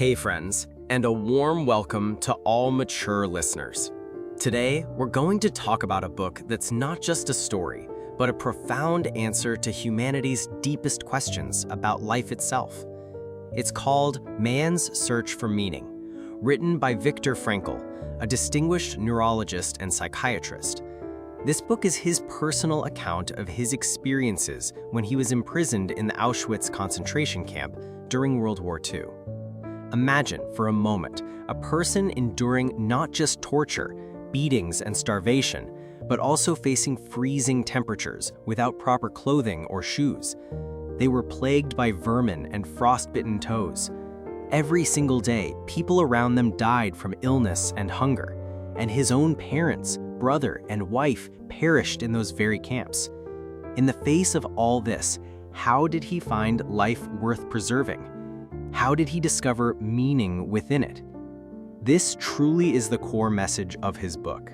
Hey friends, and a warm welcome to all mature listeners. Today, we're going to talk about a book that's not just a story, but a profound answer to humanity's deepest questions about life itself. It's called Man's Search for Meaning, written by Viktor Frankl, a distinguished neurologist and psychiatrist. This book is his personal account of his experiences when he was imprisoned in the Auschwitz concentration camp during World War II. Imagine, for a moment, a person enduring not just torture, beatings, and starvation, but also facing freezing temperatures without proper clothing or shoes. They were plagued by vermin and frostbitten toes. Every single day, people around them died from illness and hunger, and his own parents, brother, and wife perished in those very camps. In the face of all this, how did he find life worth preserving? How did he discover meaning within it? This truly is the core message of his book.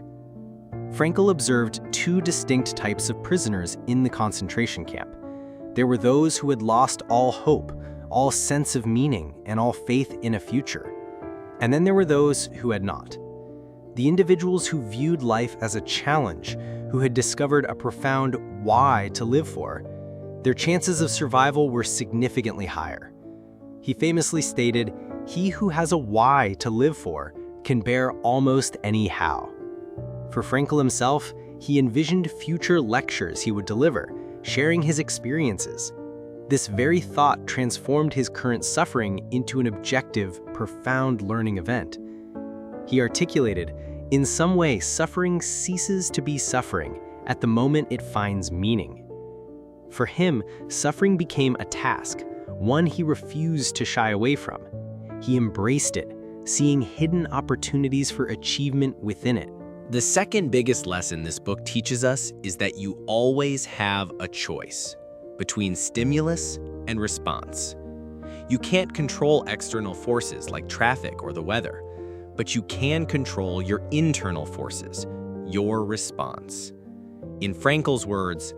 Frankl observed two distinct types of prisoners in the concentration camp. There were those who had lost all hope, all sense of meaning, and all faith in a future. And then there were those who had not. The individuals who viewed life as a challenge, who had discovered a profound why to live for, their chances of survival were significantly higher. He famously stated, "He who has a why to live for can bear almost any how." For Frankl himself, he envisioned future lectures he would deliver, sharing his experiences. This very thought transformed his current suffering into an objective, profound learning event. He articulated, "In some way, suffering ceases to be suffering at the moment it finds meaning." For him, suffering became a task, one he refused to shy away from. He embraced it, seeing hidden opportunities for achievement within it. The second biggest lesson this book teaches us is that you always have a choice between stimulus and response. You can't control external forces like traffic or the weather, but you can control your internal forces, your response. In Frankl's words,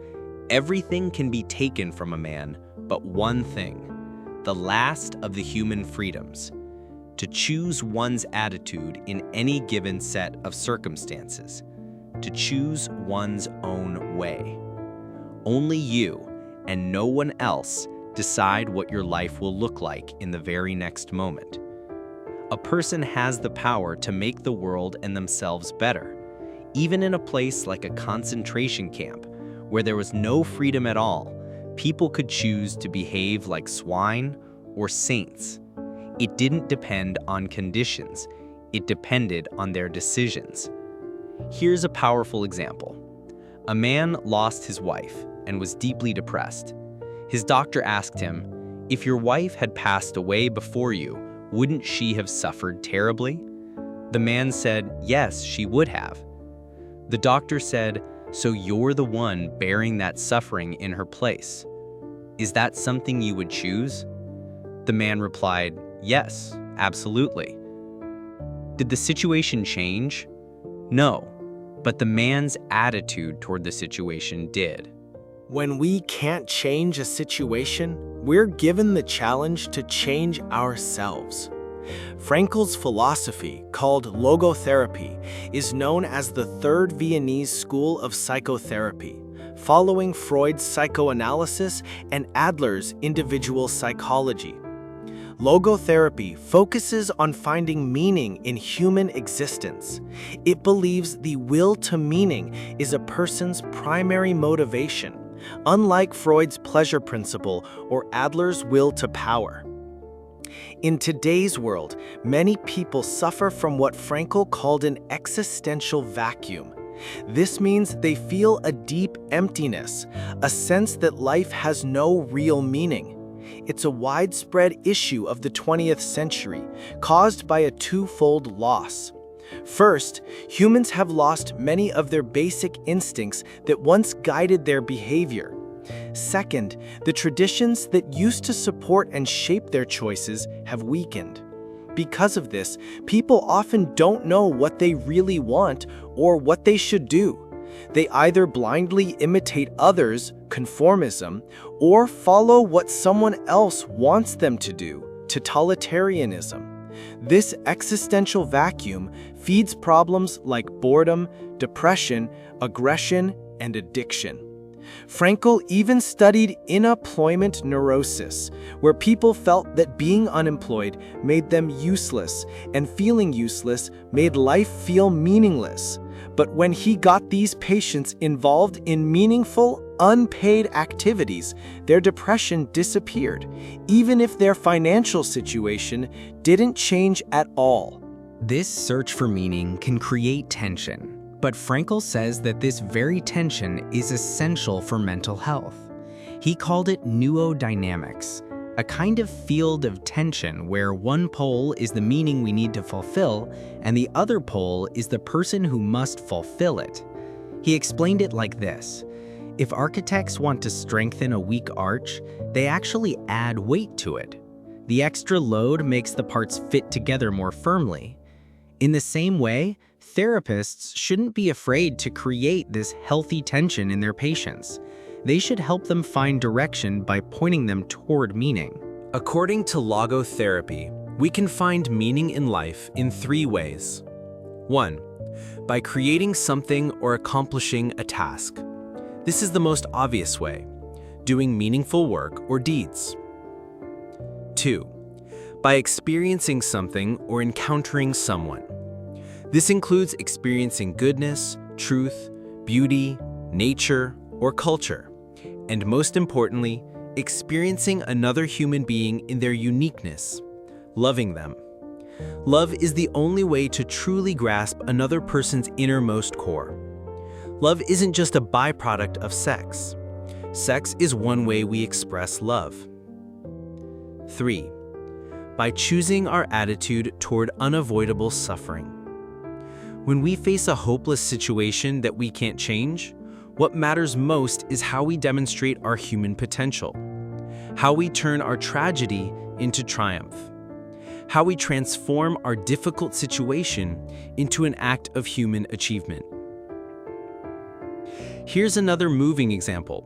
everything can be taken from a man but one thing, the last of the human freedoms, to choose one's attitude in any given set of circumstances, to choose one's own way. Only you and no one else decide what your life will look like in the very next moment. A person has the power to make the world and themselves better, even in a place like a concentration camp where there was no freedom at all. People could choose to behave like swine or saints. It didn't depend on conditions. It depended on their decisions. Here's a powerful example. A man lost his wife and was deeply depressed. His doctor asked him, "If your wife had passed away before you, wouldn't she have suffered terribly?" The man said, "Yes, she would have." The doctor said, "So you're the one bearing that suffering in her place. Is that something you would choose?" The man replied, "Yes, absolutely." Did the situation change? No, but the man's attitude toward the situation did. When we can't change a situation, we're given the challenge to change ourselves. Frankl's philosophy, called Logotherapy, is known as the third Viennese school of psychotherapy, following Freud's psychoanalysis and Adler's individual psychology. Logotherapy focuses on finding meaning in human existence. It believes the will to meaning is a person's primary motivation, unlike Freud's pleasure principle or Adler's will to power. In today's world, many people suffer from what Frankl called an existential vacuum. This means they feel a deep emptiness, a sense that life has no real meaning. It's a widespread issue of the 20th century, caused by a twofold loss. First, humans have lost many of their basic instincts that once guided their behavior. Second, the traditions that used to support and shape their choices have weakened. Because of this, people often don't know what they really want or what they should do. They either blindly imitate others, conformism, or follow what someone else wants them to do, totalitarianism. This existential vacuum feeds problems like boredom, depression, aggression, and addiction. Frankl even studied unemployment neurosis, where people felt that being unemployed made them useless, and feeling useless made life feel meaningless. But when he got these patients involved in meaningful, unpaid activities, their depression disappeared, even if their financial situation didn't change at all. This search for meaning can create tension. But Frankl says that this very tension is essential for mental health. He called it neurodynamics, a kind of field of tension where one pole is the meaning we need to fulfill and the other pole is the person who must fulfill it. He explained it like this. If architects want to strengthen a weak arch, they actually add weight to it. The extra load makes the parts fit together more firmly. In the same way, therapists shouldn't be afraid to create this healthy tension in their patients. They should help them find direction by pointing them toward meaning. According to Logotherapy, we can find meaning in life in 3 ways. 1. By creating something or accomplishing a task. This is the most obvious way, doing meaningful work or deeds. 2. By experiencing something or encountering someone. This includes experiencing goodness, truth, beauty, nature, or culture, and most importantly, experiencing another human being in their uniqueness, loving them. Love is the only way to truly grasp another person's innermost core. Love isn't just a byproduct of sex. Sex is one way we express love. 3. By choosing our attitude toward unavoidable suffering. When we face a hopeless situation that we can't change, what matters most is how we demonstrate our human potential, how we turn our tragedy into triumph, how we transform our difficult situation into an act of human achievement. Here's another moving example.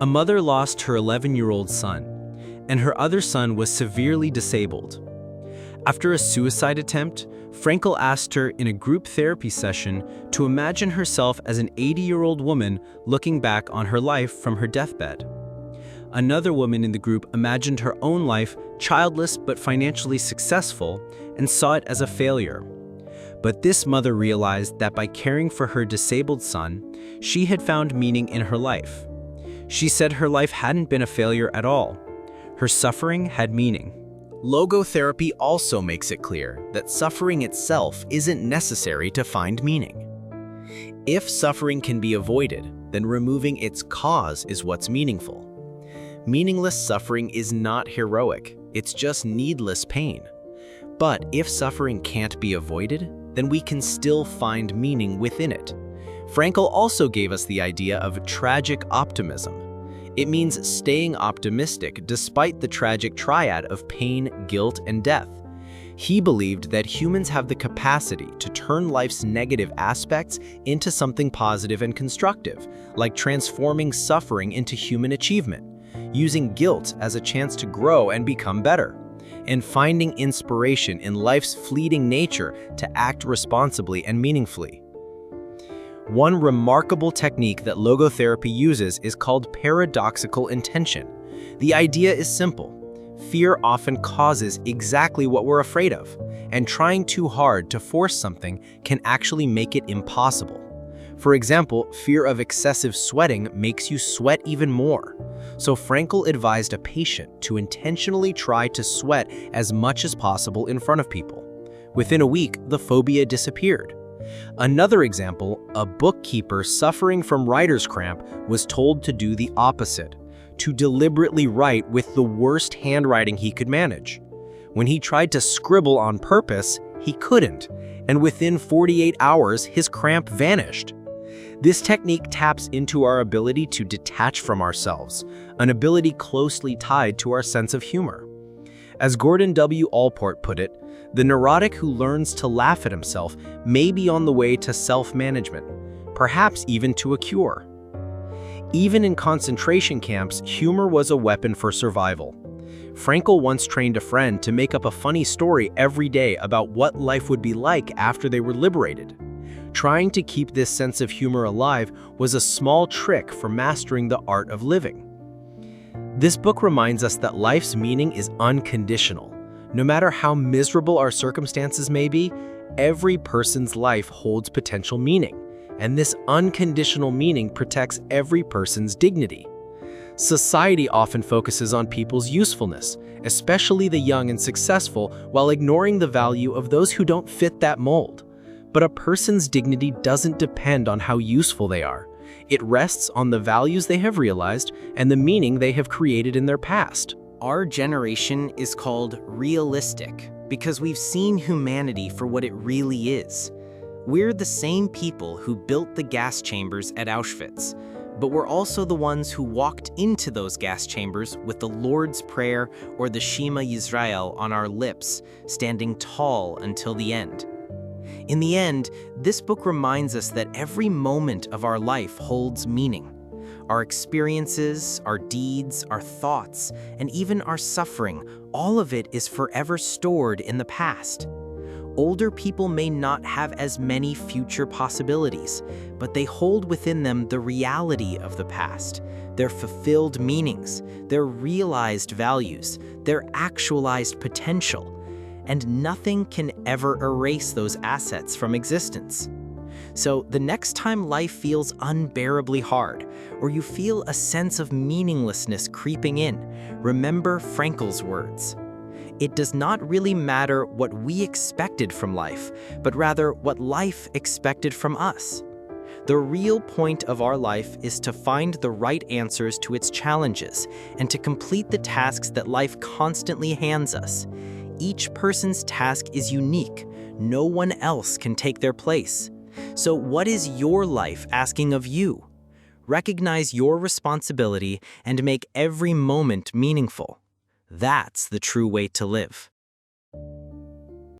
A mother lost her 11-year-old son, and her other son was severely disabled. After a suicide attempt, Frankl asked her in a group therapy session to imagine herself as an 80-year-old woman looking back on her life from her deathbed. Another woman in the group imagined her own life childless but financially successful and saw it as a failure. But this mother realized that by caring for her disabled son, she had found meaning in her life. She said her life hadn't been a failure at all. Her suffering had meaning. Logotherapy also makes it clear that suffering itself isn't necessary to find meaning. If suffering can be avoided, then removing its cause is what's meaningful. Meaningless suffering is not heroic, it's just needless pain. But if suffering can't be avoided, then we can still find meaning within it. Frankl also gave us the idea of tragic optimism. It means staying optimistic despite the tragic triad of pain, guilt, and death. He believed that humans have the capacity to turn life's negative aspects into something positive and constructive, like transforming suffering into human achievement, using guilt as a chance to grow and become better, and finding inspiration in life's fleeting nature to act responsibly and meaningfully. One remarkable technique that logotherapy uses is called paradoxical intention. The idea is simple. Fear often causes exactly what we're afraid of, and trying too hard to force something can actually make it impossible. For example, fear of excessive sweating makes you sweat even more. So Frankl advised a patient to intentionally try to sweat as much as possible in front of people. Within a week, the phobia disappeared. Another example, a bookkeeper suffering from writer's cramp was told to do the opposite, to deliberately write with the worst handwriting he could manage. When he tried to scribble on purpose, he couldn't, and within 48 hours, his cramp vanished. This technique taps into our ability to detach from ourselves, an ability closely tied to our sense of humor. As Gordon W. Allport put it, the neurotic who learns to laugh at himself may be on the way to self-management, perhaps even to a cure. Even in concentration camps, humor was a weapon for survival. Frankl once trained a friend to make up a funny story every day about what life would be like after they were liberated. Trying to keep this sense of humor alive was a small trick for mastering the art of living. This book reminds us that life's meaning is unconditional. No matter how miserable our circumstances may be, every person's life holds potential meaning, and this unconditional meaning protects every person's dignity. Society often focuses on people's usefulness, especially the young and successful, while ignoring the value of those who don't fit that mold. But a person's dignity doesn't depend on how useful they are. It rests on the values they have realized and the meaning they have created in their past. Our generation is called realistic because we've seen humanity for what it really is. We're the same people who built the gas chambers at Auschwitz, but we're also the ones who walked into those gas chambers with the Lord's Prayer or the Shema Yisrael on our lips, standing tall until the end. In the end, this book reminds us that every moment of our life holds meaning. Our experiences, our deeds, our thoughts, and even our suffering, all of it is forever stored in the past. Older people may not have as many future possibilities, but they hold within them the reality of the past, their fulfilled meanings, their realized values, their actualized potential, and nothing can ever erase those assets from existence. So the next time life feels unbearably hard, or you feel a sense of meaninglessness creeping in, remember Frankl's words. It does not really matter what we expected from life, but rather what life expected from us. The real point of our life is to find the right answers to its challenges and to complete the tasks that life constantly hands us. Each person's task is unique. No one else can take their place. So what is your life asking of you? Recognize your responsibility and make every moment meaningful. That's the true way to live.